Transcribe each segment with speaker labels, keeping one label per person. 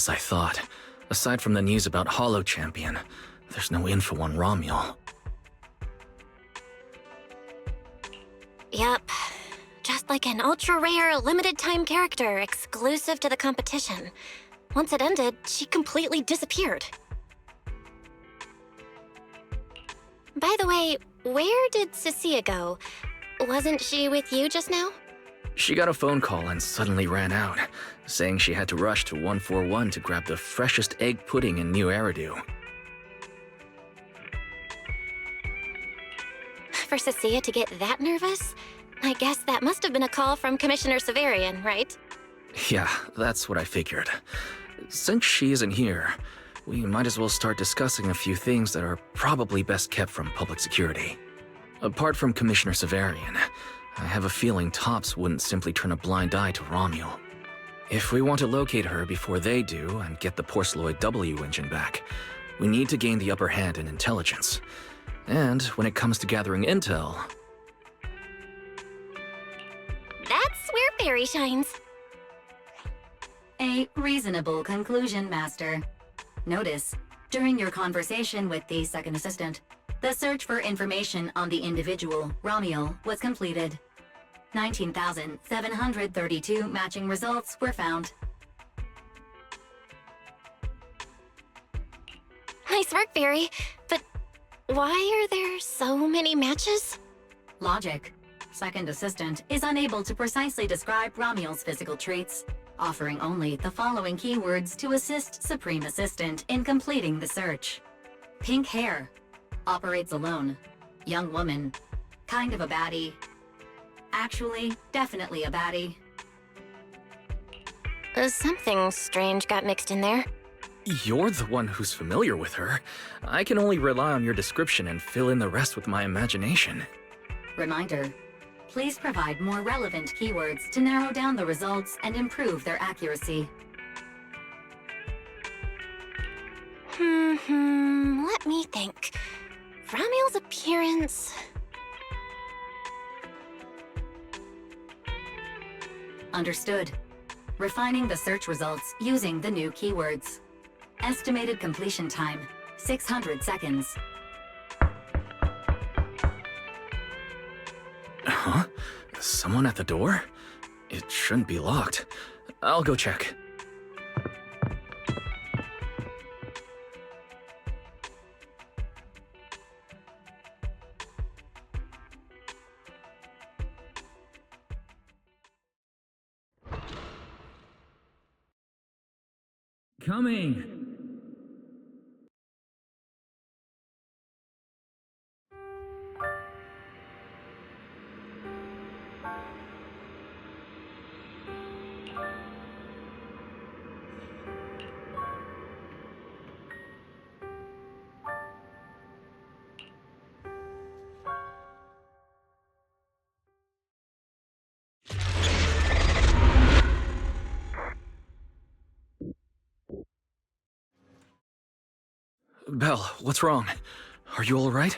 Speaker 1: as I thought. Aside from the news about Hollow Champion, there's no info on Romuald.
Speaker 2: Yep. Just like an ultra-rare, limited-time character exclusive to the competition. Once it ended, she completely disappeared. By the way, where did Cecilia go? Wasn't she with you just now?
Speaker 1: She got a phone call and suddenly ran out, saying she had to rush to 141 to grab the freshest egg pudding in New Eridu.
Speaker 2: For Cecilia to get that nervous? I guess that must have been a call from Commissioner Severian, right?
Speaker 1: Yeah, that's what I figured. Since she isn't here, we might as well start discussing a few things that are probably best kept from public security. Apart from Commissioner Severian, I have a feeling Tops wouldn't simply turn a blind eye to Romuald. If we want to locate her before they do and get the Porceloid W engine back, we need to gain the upper hand in intelligence. And when it comes to gathering intel...
Speaker 2: That's where Fairy shines.
Speaker 3: A reasonable conclusion, Master. Notice, during your conversation with the second assistant, the search for information on the individual, Romuald, was completed. 19,732 matching results were found.
Speaker 2: Nice work, Fairy. But why are there so many matches?
Speaker 3: Logic. Second assistant is unable to precisely describe Romuald's physical traits, offering only the following keywords to assist Supreme Assistant in completing the search. Pink hair. Operates alone. Young woman. Kind of a baddie. Actually, definitely a baddie.
Speaker 2: Something strange got mixed in there.
Speaker 1: You're the one who's familiar with her. I can only rely on your description and fill in the rest with my imagination.
Speaker 3: Reminder. Please provide more relevant keywords to narrow down the results and improve their accuracy.
Speaker 2: Let me think. Romuald's appearance...
Speaker 3: Understood. Refining the search results using the new keywords. Estimated completion time, 600 seconds.
Speaker 1: Huh? Someone at the door? It shouldn't be locked. I'll go check. Coming! Belle, what's wrong? Are you all right?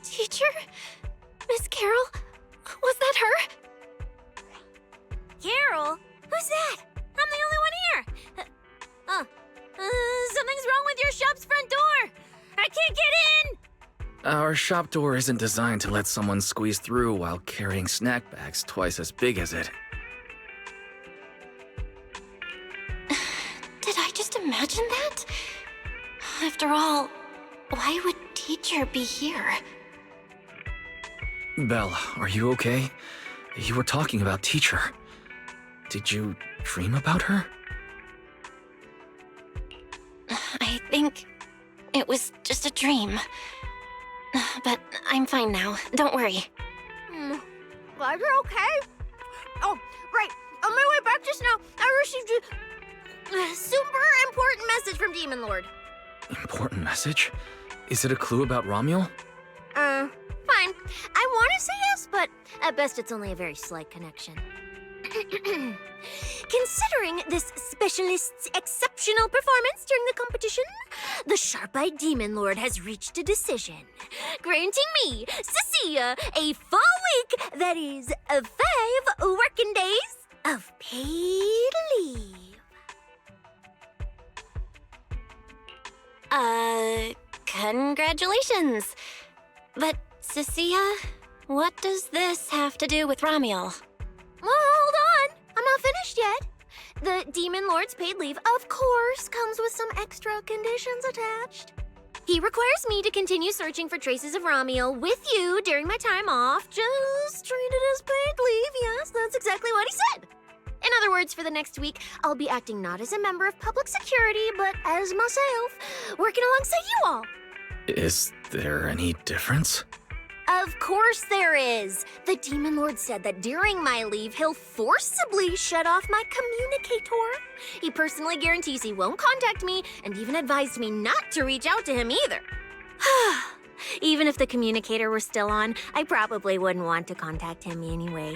Speaker 2: Teacher? Miss Carol? Was that her? Carol? Who's that? I'm the only one here. Something's wrong with your shop's front door. I can't get in!
Speaker 1: Our shop door isn't designed to let someone squeeze through while carrying snack bags twice as big as it.
Speaker 2: Did I just imagine that? After all, why would Teacher be here?
Speaker 1: Belle, are you okay? You were talking about Teacher. Did you dream about her?
Speaker 2: I think it was just a dream. But I'm fine now. Don't worry.
Speaker 4: Glad you're okay. Oh, right. On my way back just now, I received a super important message from Demon Lord.
Speaker 1: Important message? Is it a clue about Romuald?
Speaker 4: Fine. I want to say yes, but at best it's only a very slight connection. Considering this specialist's exceptional performance during the competition, the sharp-eyed Demon Lord has reached a decision, granting me, Cecilia, a full week, that is, 5 working days, of paid leave.
Speaker 2: Congratulations. But, Cecilia, what does this have to do with Ramiel?
Speaker 4: Well, hold on. I'm not finished yet. The Demon Lord's paid leave, of course, comes with some extra conditions attached. He requires me to continue searching for traces of Ramiel with you during my time off. Just treat it as paid leave. Yes, that's exactly what he said. In other words, for the next week, I'll be acting not as a member of public security, but as myself, working alongside you all.
Speaker 1: Is there any difference?
Speaker 4: Of course there is. The Demon Lord said that during my leave, he'll forcibly shut off my communicator. He personally guarantees he won't contact me and even advised me not to reach out to him either. Even if the communicator were still on, I probably wouldn't want to contact him anyway.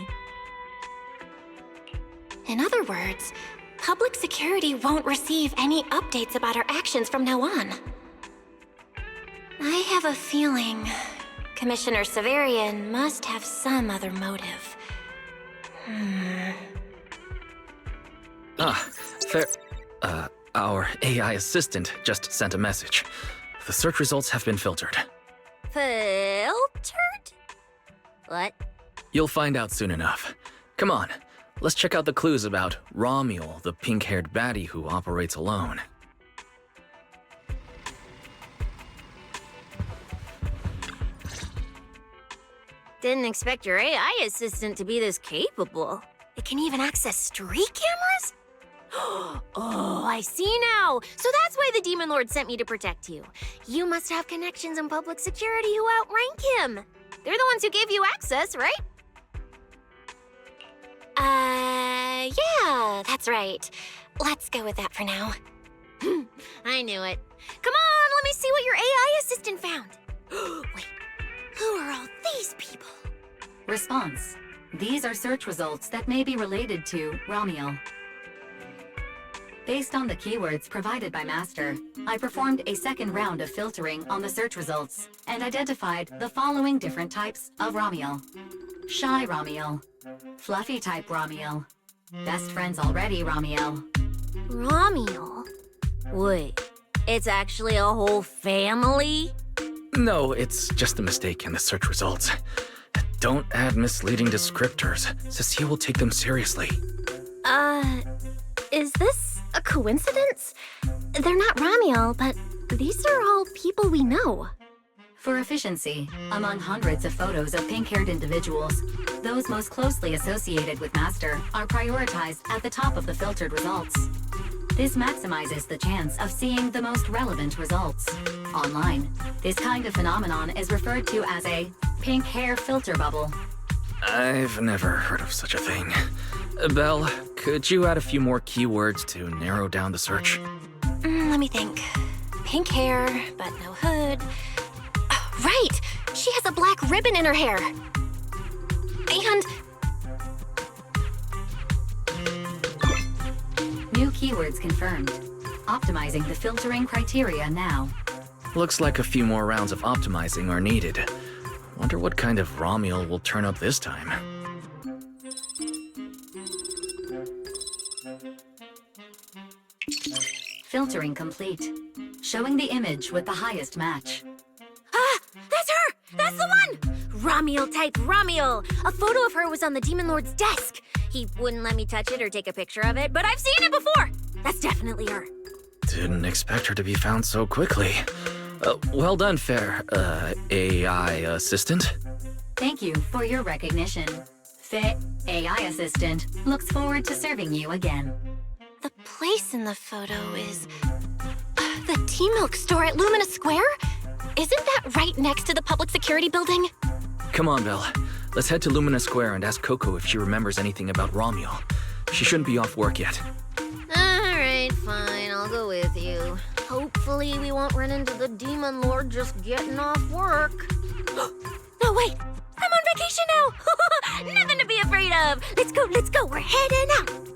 Speaker 2: In other words, public security won't receive any updates about our actions from now on. I have a feeling Commissioner Severian must have some other motive.
Speaker 1: Fair. Our AI assistant just sent a message. The search results have been filtered.
Speaker 4: Filtered? What?
Speaker 1: You'll find out soon enough. Come on, let's check out the clues about Ramiel, the pink-haired baddie who operates alone.
Speaker 4: Didn't expect your AI assistant to be this capable. It can even access street cameras? Oh, I see now. So that's why the Demon Lord sent me to protect you. You must have connections in public security who outrank him. They're the ones who gave you access, right?
Speaker 2: Yeah, that's right. Let's go with that for now.
Speaker 4: I knew it. Come on, let me see what your AI assistant found. Wait, who are all these people?
Speaker 3: Response. These are search results that may be related to Ramiel. Based on the keywords provided by Master, I performed a second round of filtering on the search results and identified the following different types of Ramiel. Shy Ramiel, Fluffy type Ramiel, Best Friends Already Ramiel.
Speaker 4: Ramiel? Wait, it's actually a whole family?
Speaker 1: No, it's just a mistake in the search results. Don't add misleading descriptors. Cecilia will take them seriously.
Speaker 2: Is this a coincidence? They're not Ramiel, but these are all people we know.
Speaker 3: For efficiency, among hundreds of photos of pink-haired individuals, those most closely associated with Master are prioritized at the top of the filtered results. This maximizes the chance of seeing the most relevant results. Online, this kind of phenomenon is referred to as a pink hair filter bubble.
Speaker 1: I've never heard of such a thing. Belle, could you add a few more keywords to narrow down the search?
Speaker 2: Let me think. Pink hair, but no hood. Right! She has a black ribbon in her hair. And
Speaker 3: New keywords confirmed. Optimizing the filtering criteria now.
Speaker 1: Looks like a few more rounds of optimizing are needed. Wonder what kind of Ramiel will turn up this time.
Speaker 3: Filtering complete. Showing the image with the highest match.
Speaker 4: Ah, that's her! That's the one! Ramiel type Ramiel! A photo of her was on the Demon Lord's desk. He wouldn't let me touch it or take a picture of it, but I've seen it before! That's definitely her.
Speaker 1: Didn't expect her to be found so quickly. Well done, fair, AI assistant.
Speaker 3: Thank you for your recognition. Fit AI Assistant looks forward to serving you again.
Speaker 2: the place in the photo is the tea milk store at Lumina Square? Isn't that right next to the public security building?
Speaker 1: Come on, Belle. Let's head to Lumina Square and ask Coco if she remembers anything about Ramiel. She shouldn't be off work yet.
Speaker 4: Alright, fine, I'll go with you. Hopefully we won't run into the Demon Lord just getting off work. No, wait! I'm on vacation now! Nothing to be afraid of! Let's go, we're heading out!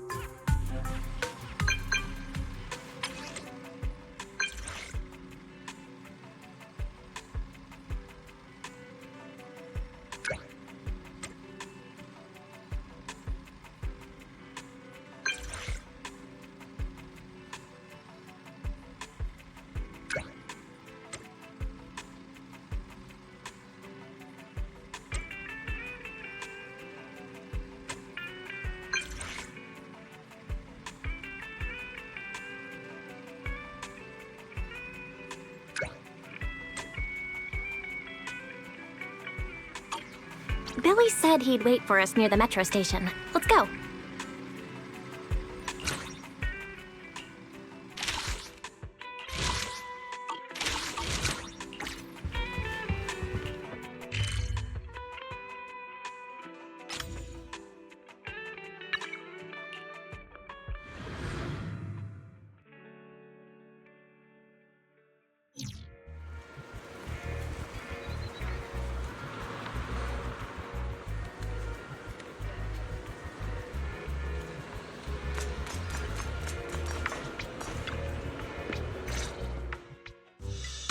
Speaker 2: Billy said he'd wait for us near the metro station. Let's go.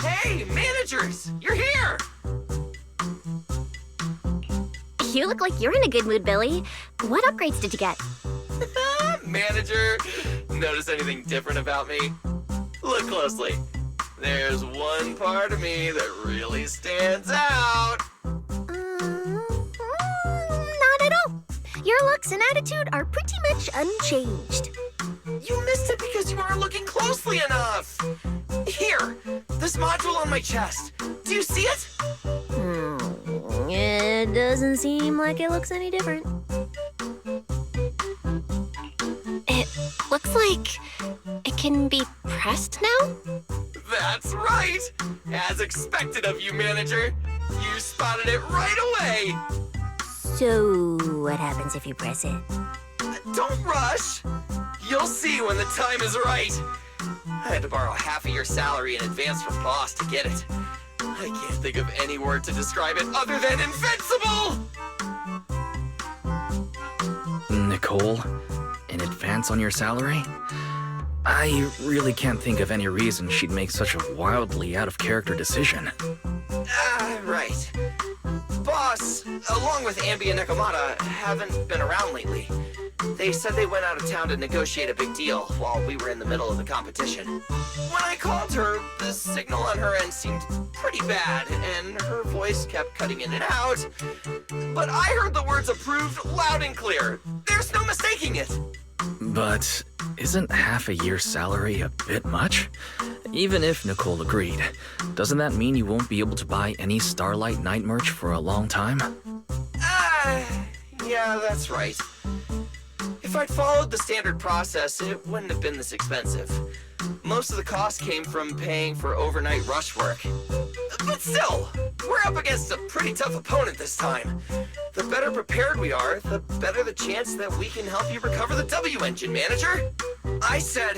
Speaker 1: Hey, managers! You're here!
Speaker 2: You look like you're in a good mood, Billy. What upgrades did you get?
Speaker 1: Manager, notice anything different about me? Look closely. There's one part of me that really stands out.
Speaker 4: Not at all. Your looks and attitude are pretty much unchanged.
Speaker 1: You missed it because you weren't looking closely enough. Here, this module on my chest. Do you see it?
Speaker 4: It doesn't seem like it looks any different.
Speaker 2: It looks like it can be pressed now?
Speaker 1: That's right! As expected of you, manager. You spotted it right away.
Speaker 4: So, what happens if you press it?
Speaker 1: Don't rush. You'll see when the time is right. I had to borrow half of your salary in advance from boss to get it. I can't think of any word to describe it other than invincible! Nicole, in advance on your salary? I really can't think of any reason she'd make such a wildly out-of-character decision. Right. Boss, along with Ambi and Nekomata, haven't been around lately. They said they went out of town to negotiate a big deal while we were in the middle of the competition. When I called her, the signal on her end seemed pretty bad, and her voice kept cutting in and out. But I heard the words approved loud and clear. There's no mistaking it. But isn't half a year's salary a bit much? Even if Nicole agreed, doesn't that mean you won't be able to buy any Starlight Night merch for a long time? Yeah, that's right. If I'd followed the standard process, it wouldn't have been this expensive. Most of the cost came from paying for overnight rush work. But still, we're up against a pretty tough opponent this time. The better prepared we are, the better the chance that we can help you recover the W engine, manager. I said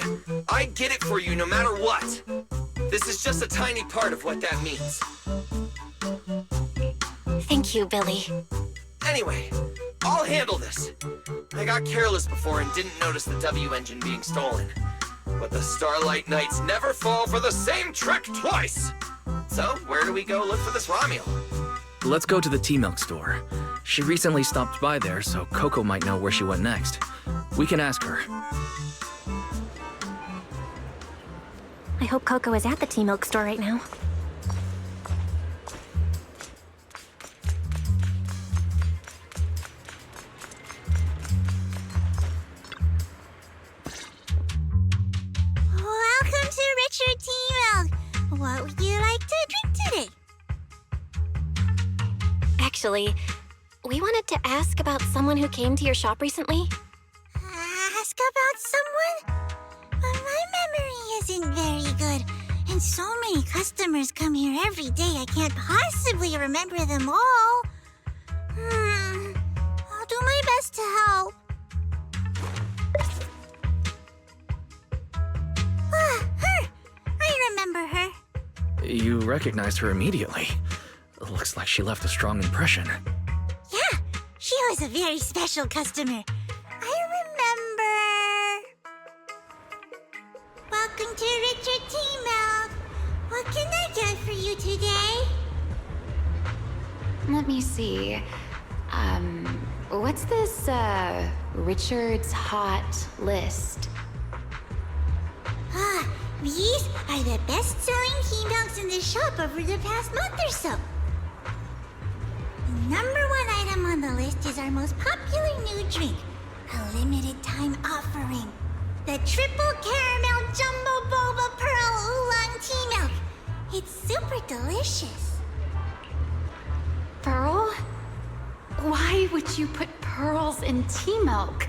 Speaker 1: I'd get it for you no matter what. This is just a tiny part of what that means.
Speaker 2: Thank you, Billy.
Speaker 1: Anyway, I'll handle this. I got careless before and didn't notice the W engine being stolen. But the Starlight Knights never fall for the same trick twice! So, where do we go look for this Romuel? Let's go to the tea milk store. She recently stopped by there, so Coco might know where she went next. We can ask her.
Speaker 2: I hope Coco is at the tea milk store right now.
Speaker 4: Welcome to Richard Tea Milk. What would you like to drink today?
Speaker 2: Actually, we wanted to ask about someone who came to your shop recently.
Speaker 4: Ask about someone? My memory isn't very good, and so many customers come here every day I can't possibly remember them all. I'll do my best to help. Her! I remember her.
Speaker 1: You recognized her immediately. Looks like she left a strong impression.
Speaker 4: Yeah, she was a very special customer. I remember. Welcome to Richard Tea Milk. What can I get for you today?
Speaker 3: Let me see. What's this, Richard's hot list?
Speaker 4: These are the best-selling tea milks in the shop over the past month or so. The #1 item on the list is our most popular new drink, a limited-time offering. The Triple Caramel Jumbo Boba Pearl Oolong Tea Milk. It's super delicious.
Speaker 2: Pearl?
Speaker 5: Why would you put pearls in tea milk?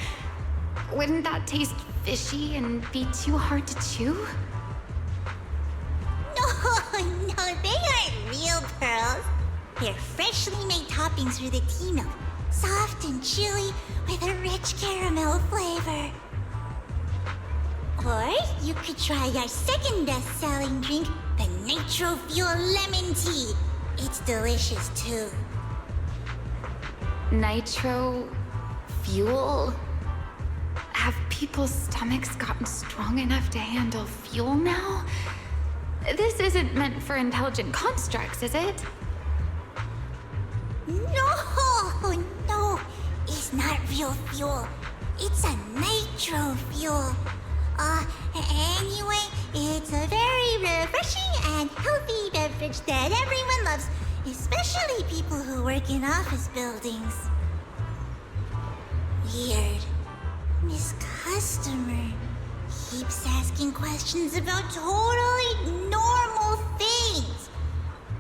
Speaker 5: Wouldn't that taste fishy and be too hard to chew?
Speaker 4: No, they aren't real pearls. They're freshly made toppings for the tea milk. Soft and chewy with a rich caramel flavor. Or you could try our second best-selling drink, the Nitro Fuel Lemon Tea. It's delicious too.
Speaker 5: Nitro fuel? Have people's stomachs gotten strong enough to handle fuel now? This isn't meant for intelligent constructs, is it?
Speaker 4: No, it's not real fuel. It's a nitro fuel. Anyway, it's a very refreshing and healthy beverage that everyone loves, especially people who work in office buildings. Weird. This customer keeps asking questions about totally normal things.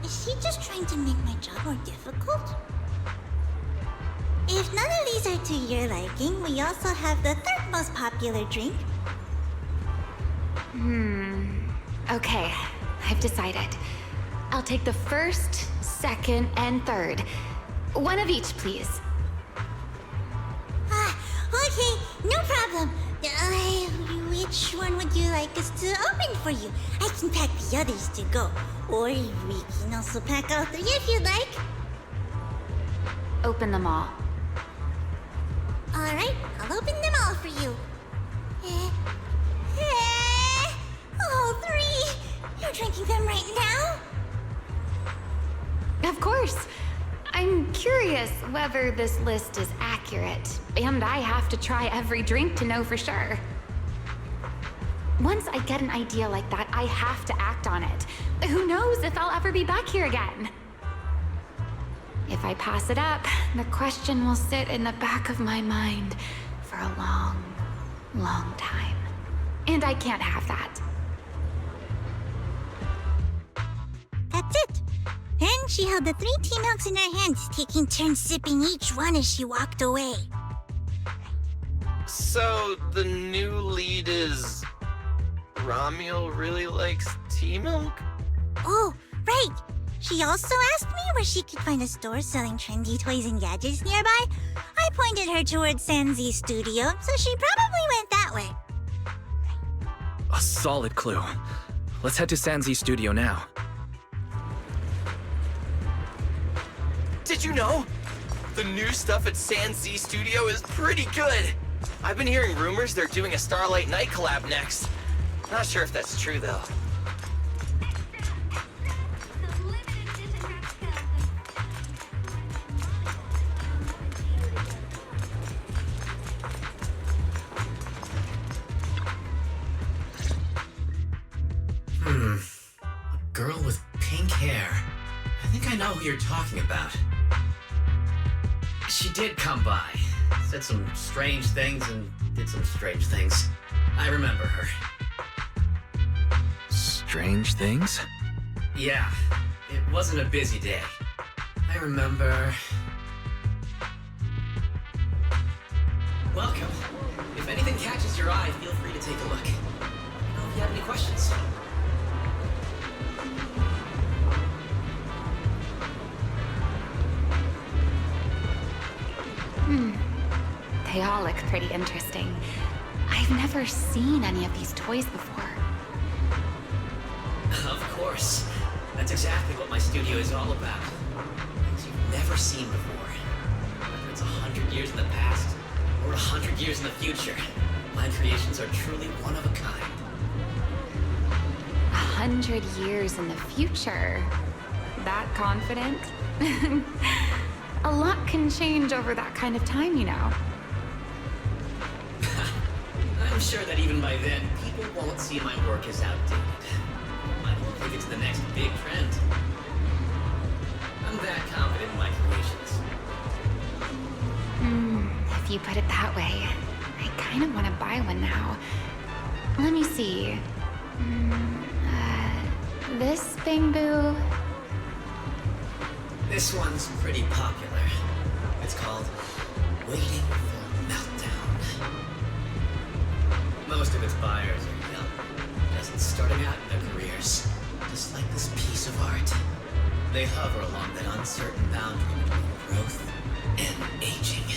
Speaker 4: Is she just trying to make my job more difficult? If none of these are to your liking, we also have the third most popular drink.
Speaker 5: Okay, I've decided. I'll take the first, second, and third. One of each, please.
Speaker 4: Okay, no problem. Which one would you like us to open for you? I can pack the others to go. Or we can also pack all three if you'd like.
Speaker 5: Open them all.
Speaker 4: Alright, I'll open them all for you. All three! You're drinking them right now?
Speaker 5: Of course. I'm curious whether this list is accurate, and I have to try every drink to know for sure. Once I get an idea like that, I have to act on it. Who knows if I'll ever be back here again? If I pass it up, the question will sit in the back of my mind for a long, long time. And I can't have that.
Speaker 4: That's it. Then she held the 3 tea milks in her hands, taking turns sipping each one as she walked away.
Speaker 6: So, the new lead is... Romuald really likes tea milk?
Speaker 4: Oh, right. She also asked me where she could find a store selling trendy toys and gadgets nearby. I pointed her towards Sanzi's studio, so she probably went that way.
Speaker 1: A solid clue. Let's head to Sanzi's studio now.
Speaker 6: Did you know? The new stuff at Sanzi Studio is pretty good. I've been hearing rumors they're doing a Starlight Night collab next. Not sure if that's true, though.
Speaker 7: A girl with pink hair. I think I know who you're talking about. She did come by, said some strange things and did some strange things. I remember her.
Speaker 1: Strange things?
Speaker 7: Yeah, it wasn't a busy day. I remember... Welcome. If anything catches your eye, feel free to take a look. Let me know if you have any questions.
Speaker 5: They all look pretty interesting. I've never seen any of these toys before.
Speaker 7: Of course. That's exactly what my studio is all about. Things you've never seen before. Whether it's 100 years in the past or 100 years in the future, my creations are truly one of a kind.
Speaker 5: 100 years in the future? That confident? A lot can change over that kind of time, you know.
Speaker 7: I'm sure that even by then, people won't see my work as outdated. I won't think it's the next big trend. I'm that confident in my creations.
Speaker 5: If you put it that way, I kind of want to buy one now. Let me see. This Bamboo.
Speaker 7: This one's pretty popular. It's called Waiting for Meltdown. Most of its buyers are young, just starting out in their careers, just like this piece of art. They hover along that uncertain boundary between growth and aging.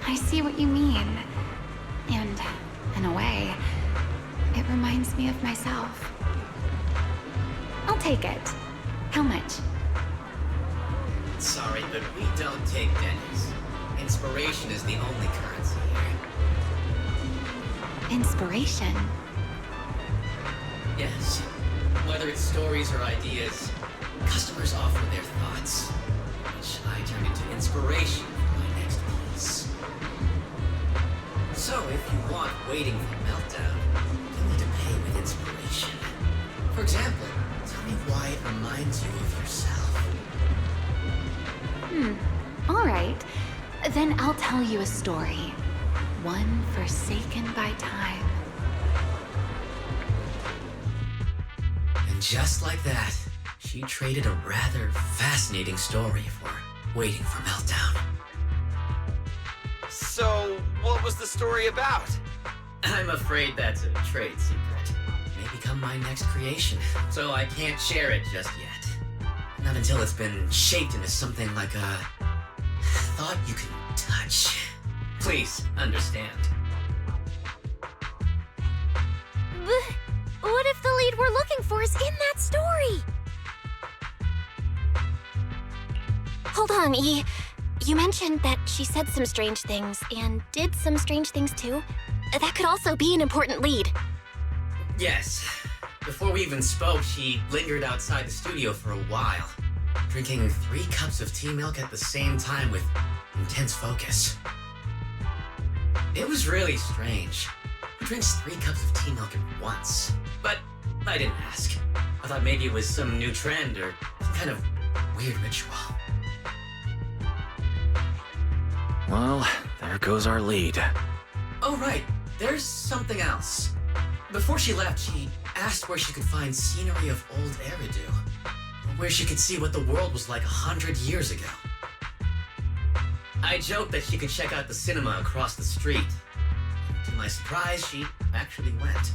Speaker 5: I see what you mean. And, in a way, it reminds me of myself. I'll take it. How much?
Speaker 7: Sorry, but we don't take pennies. Inspiration is the only currency here.
Speaker 5: Inspiration?
Speaker 7: Yes. Whether it's stories or ideas, customers offer their thoughts, which I turn into inspiration for my next piece. So if you want Waiting for Meltdown, you need to pay with inspiration. For example, tell me why it reminds you of yourself.
Speaker 5: All right. Then I'll tell you a story. One forsaken by time.
Speaker 7: And just like that, she traded a rather fascinating story for Waiting for Meltdown.
Speaker 6: So, what was the story about?
Speaker 7: I'm afraid that's a trade secret. It may become my next creation, so I can't share it just yet. Not until it's been shaped into something like a thought you can touch. Please understand.
Speaker 4: But what if the lead we're looking for is in that story?
Speaker 2: Hold on, E. You mentioned that she said some strange things and did some strange things too. That could also be an important lead.
Speaker 7: Yes. Before we even spoke, she lingered outside the studio for a while, drinking 3 cups of tea milk at the same time with intense focus. It was really strange. Who drinks 3 cups of tea milk at once? But I didn't ask. I thought maybe it was some new trend or some kind of weird ritual.
Speaker 1: Well, there goes our lead.
Speaker 7: Oh, right. There's something else. Before she left, she asked where she could find scenery of old Eridu, where she could see what the world was like 100 years ago. I joked that she could check out the cinema across the street. To my surprise, she actually went.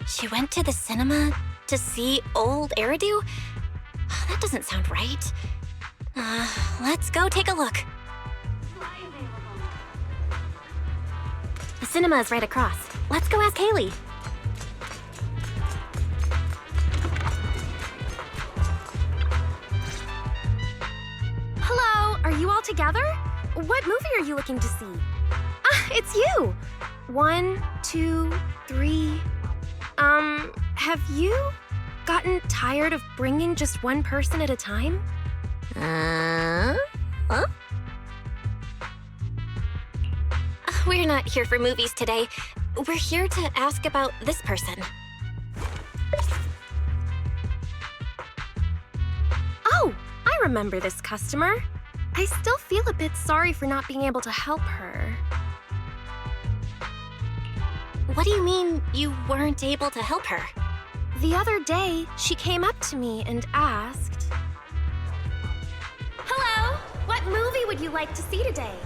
Speaker 2: She went to the cinema to see old Eridu? That doesn't sound right. Let's go take a look. The cinema is right across. Let's go ask Haley.
Speaker 4: Hello, are you all together? What movie are you looking to see? Ah, it's you! 1, 2, 3. Have you gotten tired of bringing just one person at a time?
Speaker 2: Huh? We're not here for movies today. We're here to ask about this person.
Speaker 4: Oh, I remember this customer. I still feel a bit sorry for not being able to help her.
Speaker 2: What do you mean you weren't able to help her?
Speaker 4: The other day, she came up to me and asked, "Hello, what movie would you like to see today?"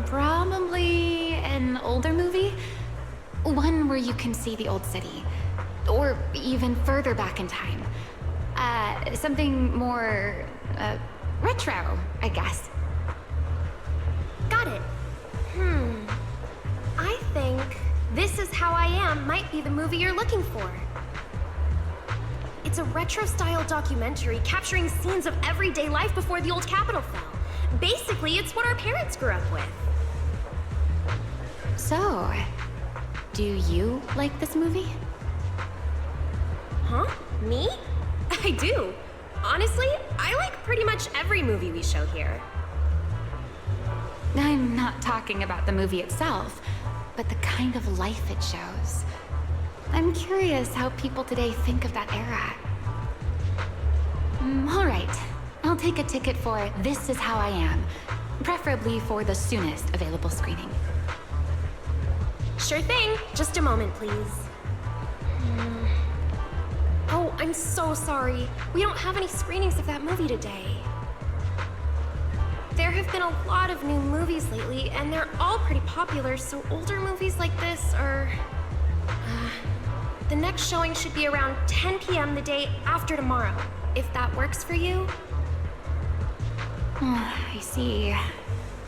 Speaker 5: Probably an older movie. One where you can see the old city. Or even further back in time. Something more, retro, I guess.
Speaker 4: Got it. I think This Is How I Am might be the movie you're looking for. It's a retro-style documentary capturing scenes of everyday life before the old Capitol fell. Basically, it's what our parents grew up with.
Speaker 5: So, do you like this movie?
Speaker 4: Huh? Me? I do. Honestly, I like pretty much every movie we show here.
Speaker 5: I'm not talking about the movie itself, but the kind of life it shows. I'm curious how people today think of that era. All right, I'll take a ticket for This Is How I Am. preferably for the soonest available screening.
Speaker 4: Sure thing. Just a moment, please. Oh, I'm so sorry. We don't have any screenings of that movie today. There have been a lot of new movies lately, and they're all pretty popular, so older movies like this are... the next showing should be around 10 p.m. the day after tomorrow, if that works for you.
Speaker 5: I see.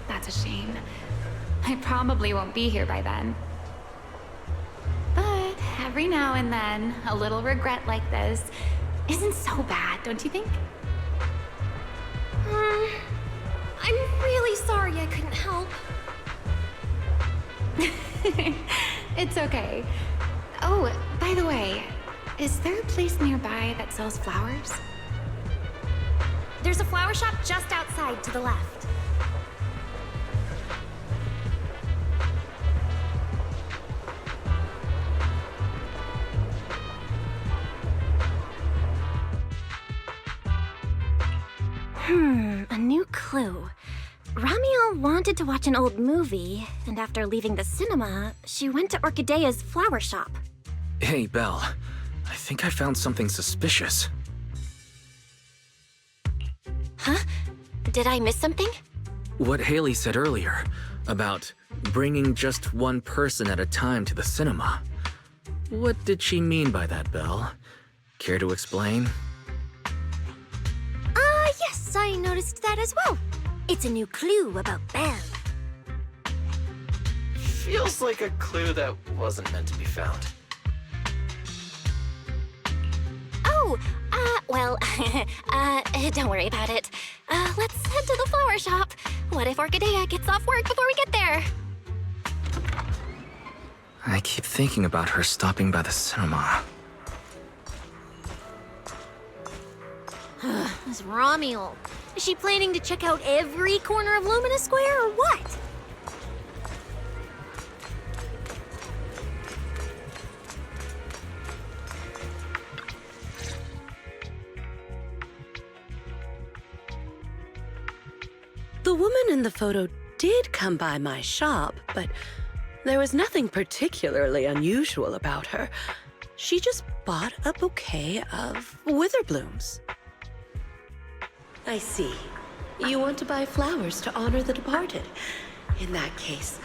Speaker 5: That's a shame. I probably won't be here by then. But every now and then, a little regret like this isn't so bad, don't you think?
Speaker 4: I'm really sorry I couldn't help.
Speaker 5: It's okay. Oh, by the way, is there a place nearby that sells flowers?
Speaker 4: There's a flower shop just outside to the left. A new clue. Ramiel wanted to watch an old movie, and after leaving the cinema, she went to Orchidea's flower shop.
Speaker 1: Hey, Belle. I think I found something suspicious.
Speaker 4: Huh? Did I miss something?
Speaker 1: What Haley said earlier about bringing just one person at a time to the cinema. What did she mean by that, Belle? Care to explain?
Speaker 4: Yes, I noticed that as well. It's a new clue about Belle.
Speaker 6: Feels like a clue that wasn't meant to be found.
Speaker 4: Oh, well, don't worry about it. Let's head to the flower shop. What if Orchidea gets off work before we get there?
Speaker 1: I keep thinking about her stopping by the cinema.
Speaker 4: This Ramiel. Is she planning to check out every corner of Lumina Square or what?
Speaker 8: The woman in the photo did come by my shop, but there was nothing particularly unusual about her. She just bought a bouquet of wither blooms. I see. You want to buy flowers to honor the departed. In that case,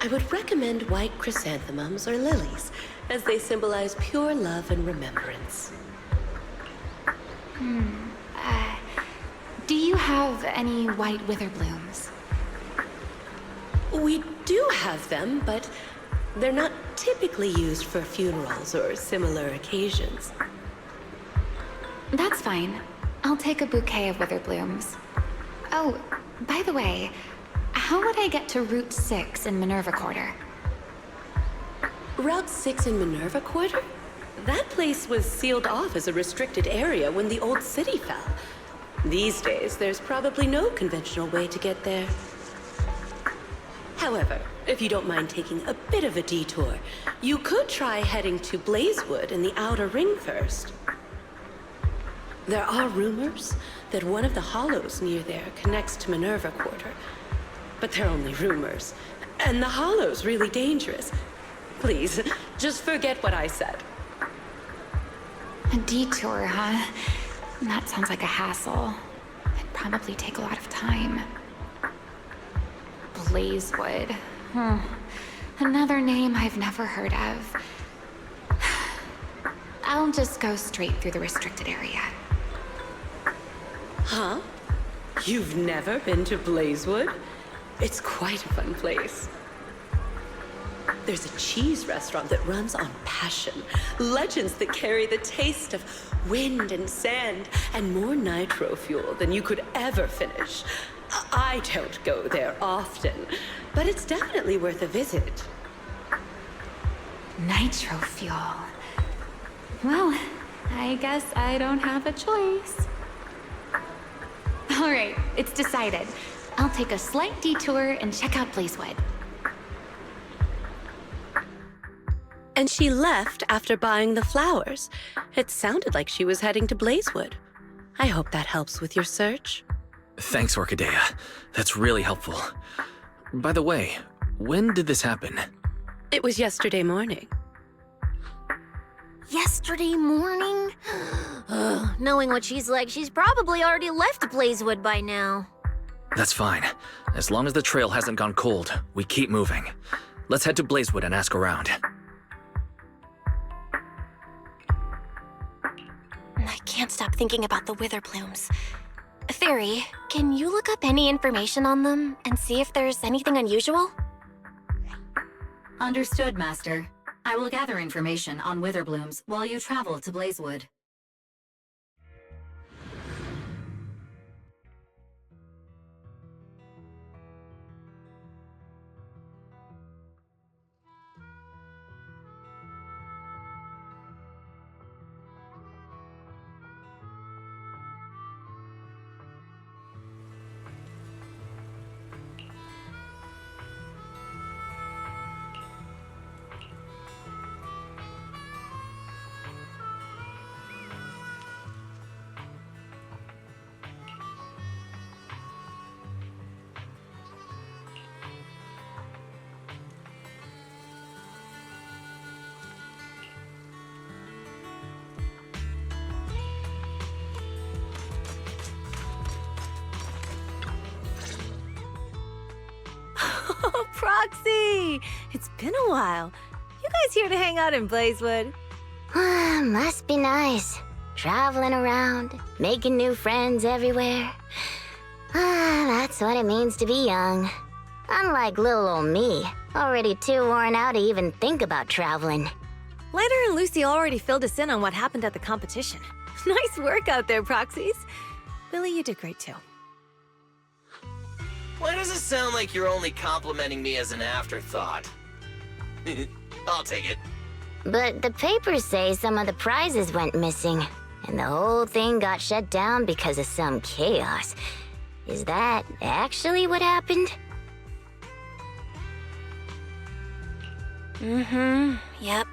Speaker 8: I would recommend white chrysanthemums or lilies, as they symbolize pure love and remembrance.
Speaker 5: Do you have any white wither blooms?
Speaker 8: We do have them, but they're not typically used for funerals or similar occasions.
Speaker 5: That's fine. I'll take a bouquet of wither blooms. Oh, by the way, how would I get to Route 6 in Minerva Quarter?
Speaker 8: Route 6 in Minerva Quarter? That place was sealed off as a restricted area when the old city fell. These days, there's probably no conventional way to get there. However, if you don't mind taking a bit of a detour, you could try heading to Blazewood in the Outer Ring first. There are rumors that one of the hollows near there connects to Minerva Quarter. But they're only rumors, and the hollow's really dangerous. Please, just forget what I said.
Speaker 5: A detour, huh? That sounds like a hassle. It'd probably take a lot of time. Blazewood. Another name I've never heard of. I'll just go straight through the restricted area.
Speaker 8: Huh? You've never been to Blazewood? It's quite a fun place. There's a cheese restaurant that runs on passion. Legends that carry the taste of wind and sand and more nitro fuel than you could ever finish. I don't go there often, but it's definitely worth a visit.
Speaker 5: Nitro fuel. Well, I guess I don't have a choice. All right, it's decided. I'll take a slight detour and check out Blazewood.
Speaker 8: And she left after buying the flowers. It sounded like she was heading to Blazewood. I hope that helps with your search.
Speaker 1: Thanks, Orchidea. That's really helpful. By the way, when did this happen?
Speaker 8: It was yesterday morning.
Speaker 4: Yesterday morning? Ugh, knowing what she's like, she's probably already left Blazewood by now.
Speaker 1: That's fine. As long as the trail hasn't gone cold, we keep moving. Let's head to Blazewood and ask around.
Speaker 2: I can't stop thinking about the wither plumes. Fairy, can you look up any information on them and see if there's anything unusual?
Speaker 3: Understood, Master. I will gather information on wither blooms while you travel to Blazewood.
Speaker 9: Oh, Proxy! It's been a while. You guys here to hang out in Blazewood?
Speaker 4: Must be nice. Traveling around, making new friends everywhere. That's what it means to be young. Unlike little old me, already too worn out to even think about traveling.
Speaker 9: Lighter and Lucy already filled us in on what happened at the competition. Nice work out there, Proxies. Billy, you did great too.
Speaker 6: Why does it sound like you're only complimenting me as an afterthought? I'll take it.
Speaker 4: But the papers say some of the prizes went missing, and the whole thing got shut down because of some chaos. Is that actually what happened?
Speaker 2: Yep.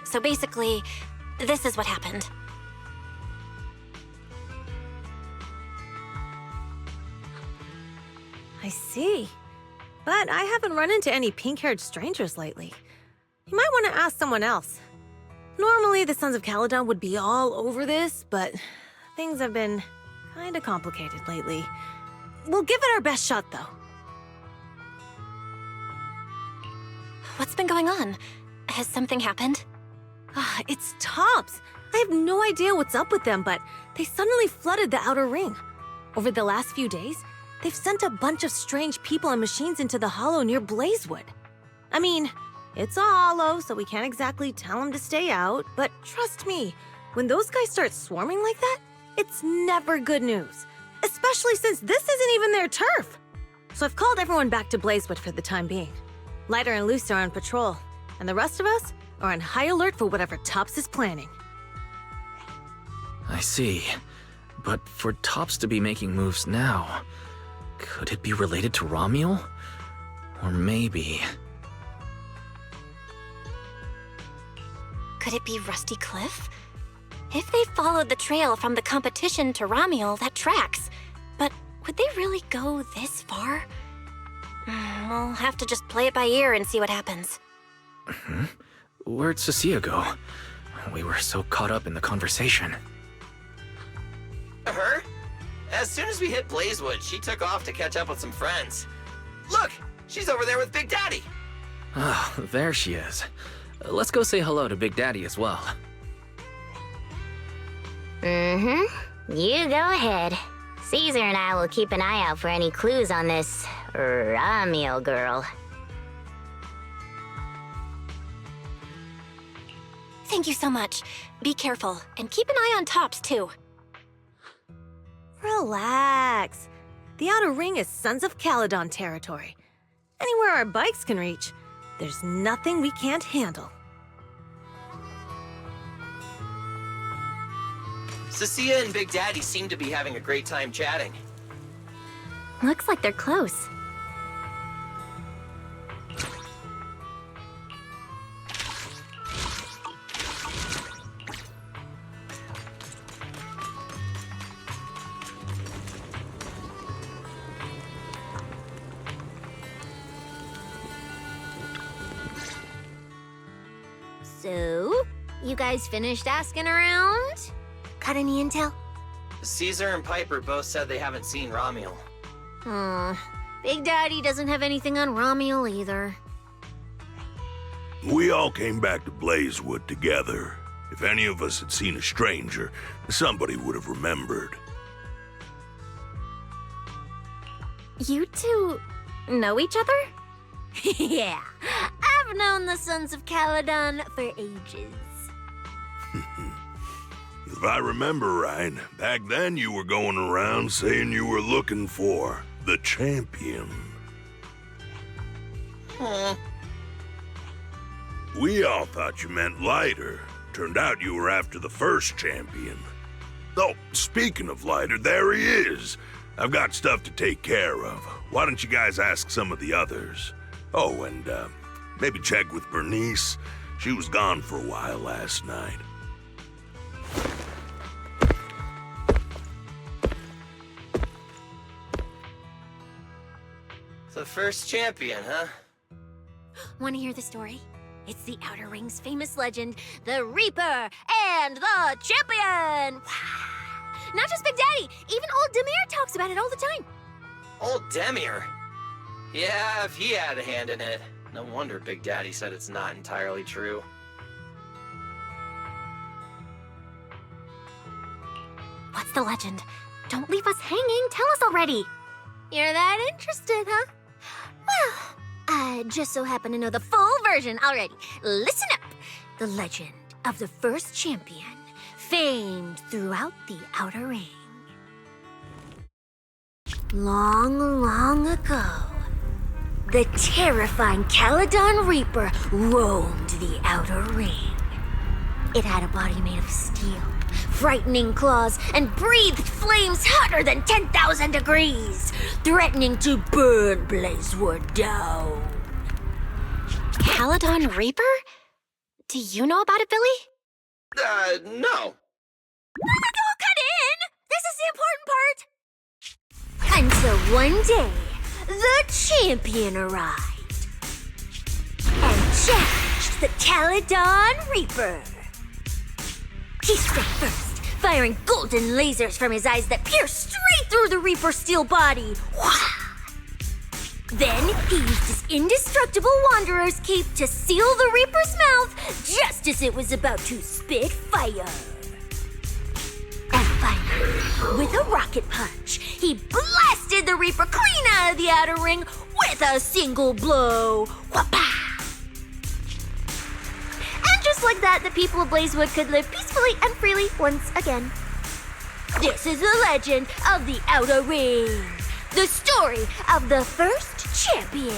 Speaker 2: So basically, this is what happened.
Speaker 9: I see. But I haven't run into any pink-haired strangers lately. You might want to ask someone else. Normally, the Sons of Caledon would be all over this, but things have been kinda complicated lately. We'll give it our best shot, though.
Speaker 2: What's been going on? Has something happened?
Speaker 9: It's Tops. I have no idea what's up with them, but they suddenly flooded the outer ring. Over the last few days, they've sent a bunch of strange people and machines into the hollow near Blazewood. I mean, it's a hollow, so we can't exactly tell them to stay out, but trust me, when those guys start swarming like that, it's never good news. Especially since this isn't even their turf. So I've called everyone back to Blazewood for the time being. Lighter and Lucy are on patrol, and the rest of us are on high alert for whatever Tops is planning.
Speaker 1: I see. But for Tops to be making moves now, could it be related to Romuel? Or maybe...
Speaker 2: Could it be Rusty Cliff? If they followed the trail from the competition to Romuel, that tracks. But would they really go this far? We'll have to just play it by ear and see what happens.
Speaker 1: Where'd Cecilia go? We were so caught up in the conversation.
Speaker 6: Her? As soon as we hit Blazewood, she took off to catch up with some friends. Look! She's over there with Big Daddy!
Speaker 1: Ah, there she is. Let's go say hello to Big Daddy as well.
Speaker 4: You go ahead. Caesar and I will keep an eye out for any clues on this Romuel girl.
Speaker 2: Thank you so much. Be careful, and keep an eye on Tops, too.
Speaker 9: Relax. The outer ring is Sons of Caledon territory. Anywhere our bikes can reach, there's nothing we can't handle.
Speaker 6: Cecilia and Big Daddy seem to be having a great time chatting.
Speaker 2: Looks like they're close.
Speaker 4: So, you guys finished asking around? Got any intel?
Speaker 6: Caesar and Piper both said they haven't seen Romuel.
Speaker 4: Big Daddy doesn't have anything on Romuel either.
Speaker 10: We all came back to Blazewood together. If any of us had seen a stranger, somebody would have remembered.
Speaker 2: You two know each other?
Speaker 4: Yeah, I've known the Sons of Caledon for ages.
Speaker 10: If I remember right, back then you were going around saying you were looking for the champion. We all thought you meant Lighter. Turned out you were after the first champion. Oh, speaking of Lighter, there he is. I've got stuff to take care of. Why don't you guys ask some of the others? Oh, and maybe check with Bernice. She was gone for a while last night.
Speaker 6: The first champion, huh?
Speaker 4: Want to hear the story? It's the Outer Ring's famous legend, the Reaper and the Champion! Not just Big Daddy, even old Demir talks about it all the time.
Speaker 6: Old Demir? Yeah, if he had a hand in it. No wonder Big Daddy said it's not entirely true.
Speaker 2: What's the legend? Don't leave us hanging. Tell us already.
Speaker 4: You're that interested, huh? Well, I just so happen to know the full version already. Listen up. The legend of the first champion, famed throughout the Outer Ring. Long, long ago, the terrifying Caledon Reaper roamed the Outer Ring. It had a body made of steel, frightening claws, and breathed flames hotter than 10,000 degrees, threatening to burn Blazewood down.
Speaker 2: Caledon Reaper? Do you know about it, Billy?
Speaker 6: No.
Speaker 4: Don't cut in! This is the important part! Until one day, the champion arrived and challenged the Caledon Reaper. He struck first, firing golden lasers from his eyes that pierced straight through the Reaper's steel body. Then he used his indestructible Wanderer's cape to seal the Reaper's mouth just as it was about to spit fire. And finally, with a rocket punch, he blasted the Reaper clean out of the Outer Ring with a single blow. Whapa! And just like that, the people of Blazewood could live peacefully and freely once again. This is the legend of the Outer Ring. The story of the first champion.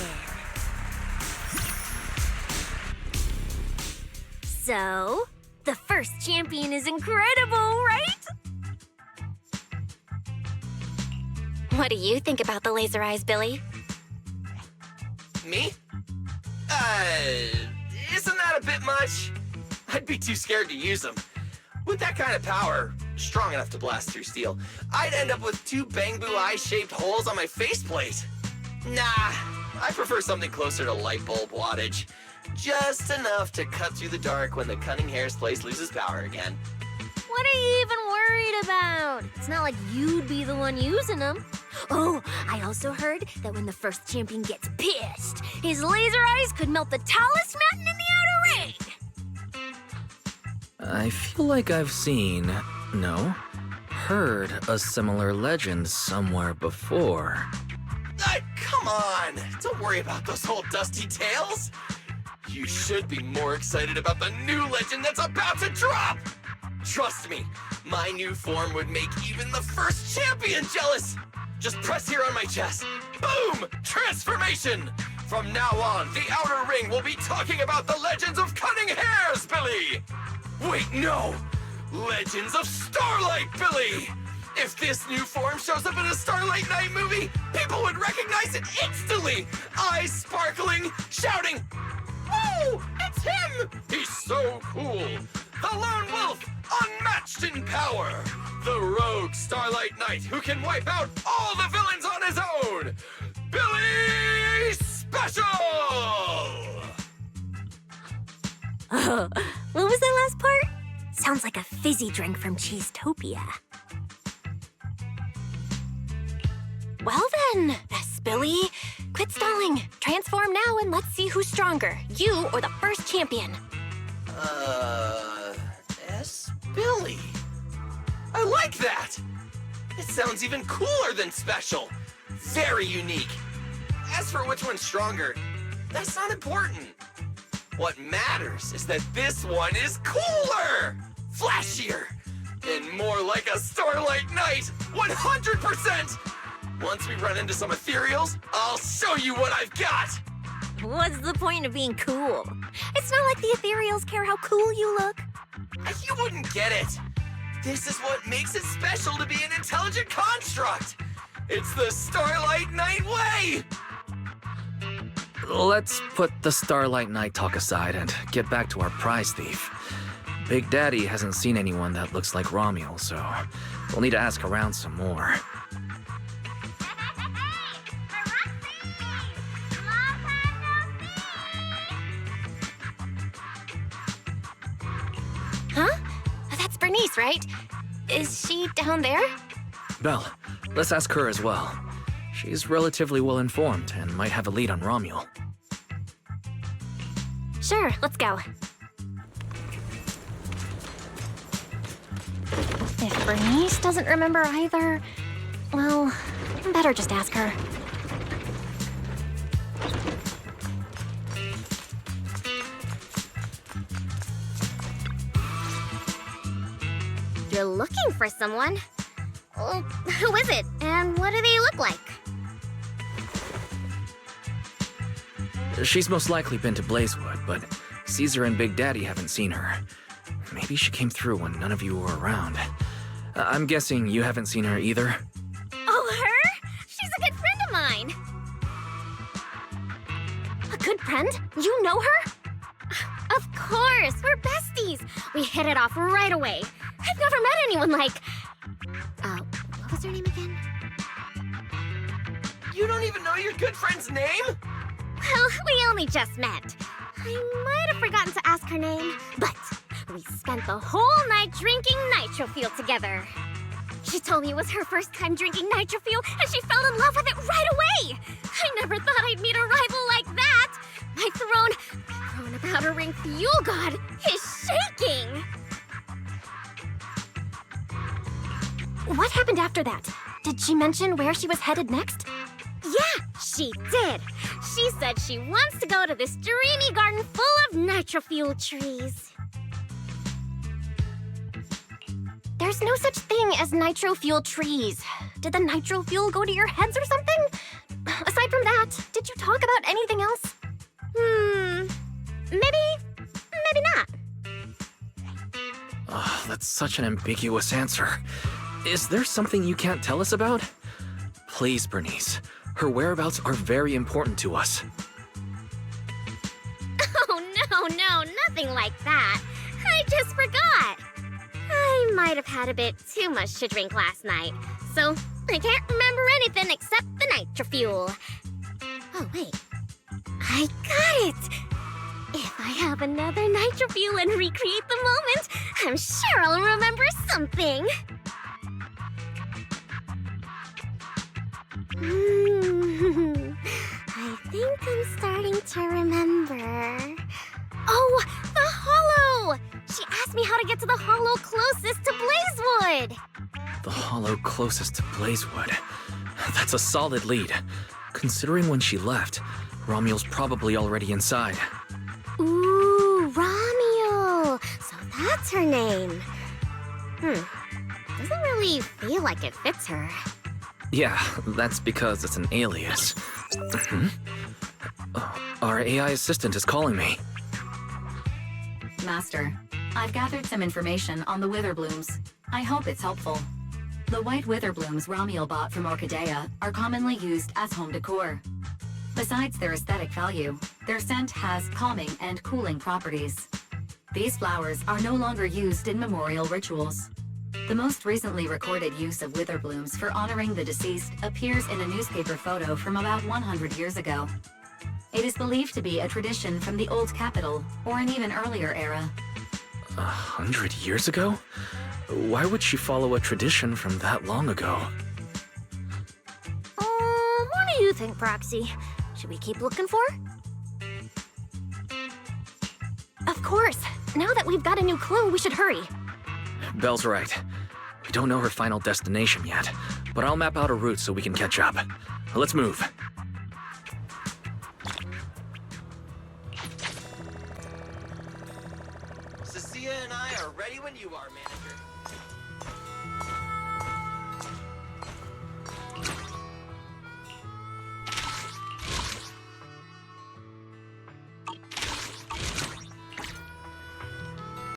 Speaker 4: So, the first champion is incredible, right?
Speaker 2: What do you think about the laser eyes, Billy?
Speaker 6: Me? Isn't that a bit much? I'd be too scared to use them. With that kind of power, strong enough to blast through steel, I'd end up with 2 Bangbu eye-shaped holes on my faceplate. Nah, I prefer something closer to light bulb wattage. Just enough to cut through the dark when the cunning hair's place loses power again.
Speaker 4: What are you even worried about? It's not like you'd be the one using them. Oh, I also heard that when the first champion gets pissed, his laser eyes could melt the tallest mountain in the Outer Ring.
Speaker 1: I feel like I've seen, no, heard a similar legend somewhere before.
Speaker 6: Come on! Don't worry about those old dusty tales! You should be more excited about the new legend that's about to drop! Trust me, my new form would make even the first champion jealous! Just press here on my chest. Boom! Transformation! From now on, the Outer Ring will be talking about the legends of cunning hairs, Billy! Wait, no! Legends of Starlight, Billy! If this new form shows up in a Starlight Night movie, people would recognize it instantly! Eyes sparkling, shouting, "Whoa! It's him! He's so cool! The Lone Wolf, unmatched in power! The rogue Starlight Knight who can wipe out all the villains on his own! Billy Special!"
Speaker 4: What was that last part? Sounds like a fizzy drink from Cheesetopia.
Speaker 2: Well then, Billy, quit stalling. Transform now and let's see who's stronger, you or the first champion.
Speaker 6: Billy. I like that! It sounds even cooler than special. Very unique. As for which one's stronger, that's not important. What matters is that this one is cooler, flashier, and more like a starlight night, 100%! Once we run into some ethereals, I'll show you what I've got!
Speaker 4: What's the point of being cool? It's not like the ethereals care how cool you look.
Speaker 6: You wouldn't get it. This is what makes it special to be an intelligent construct. It's the Starlight Night way!
Speaker 1: Let's put the Starlight Night talk aside and get back to our prize thief. Big Daddy hasn't seen anyone that looks like Romuald, so we'll need to ask around some more.
Speaker 2: Huh? That's Bernice, right? Is she down there?
Speaker 1: Belle, let's ask her as well. She's relatively well informed and might have a lead on Romuald.
Speaker 2: Sure, let's go. If Bernice doesn't remember either, well, better just ask her.
Speaker 4: You're looking for someone? Well, who is it, and what do they look like?
Speaker 1: She's most likely been to Blazewood, but Caesar and Big Daddy haven't seen her. Maybe she came through when none of you were around. I'm guessing you haven't seen her either?
Speaker 4: Oh, her? She's a good friend of mine.
Speaker 2: A good friend? You know her?
Speaker 4: Of course, we're besties. We hit it off right away. I've never met anyone like... what was her name again?
Speaker 6: You don't even know your good friend's name?
Speaker 4: Well, we only just met. I might have forgotten to ask her name, but we spent the whole night drinking nitro fuel together. She told me it was her first time drinking nitro fuel, and she fell in love with it right away. I never thought I'd meet a rival like that. My throne powder ring fuel god is shaking.
Speaker 2: What happened after that? Did she mention where she was headed next?
Speaker 4: Yeah, she did. She said she wants to go to this dreamy garden full of nitro fuel trees.
Speaker 2: There's no such thing as nitro fuel trees. Did the nitro fuel go to your heads or something? Aside from that, did you talk about anything else?
Speaker 4: Maybe not.
Speaker 1: Oh, that's such an ambiguous answer. Is there something you can't tell us about? Please, Bernice. Her whereabouts are very important to us.
Speaker 4: Oh, no, nothing like that. I just forgot. I might have had a bit too much to drink last night, so I can't remember anything except the nitro fuel. Oh, wait. I got it! If I have another nitro fuel and recreate the moment, I'm sure I'll remember something. I think I'm starting to remember. Oh, the hollow! She asked me how to get to the hollow closest to Blazewood.
Speaker 1: The hollow closest to Blazewood. That's a solid lead. Considering when she left, Romuald's probably already inside.
Speaker 4: Ooh, Romuald. So that's her name. Doesn't really feel like it fits her.
Speaker 1: Yeah, that's because it's an alias. Our AI assistant is calling me.
Speaker 3: Master, I've gathered some information on the wither blooms. I hope it's helpful. The white wither blooms Romuald bought from Orchidea are commonly used as home decor. Besides their aesthetic value, their scent has calming and cooling properties. These flowers are no longer used in memorial rituals. The most recently recorded use of wither blooms for honoring the deceased appears in a newspaper photo from about 100 years ago. It is believed to be a tradition from the Old Capital or an even earlier era.
Speaker 1: 100 years ago? Why would she follow a tradition from that long ago?
Speaker 4: What do you think, Proxy? Should we keep looking for her?
Speaker 2: Of course. Now that we've got a new clue, we should hurry.
Speaker 1: Belle's right. We don't know her final destination yet, but I'll map out a route so we can catch up. Let's move.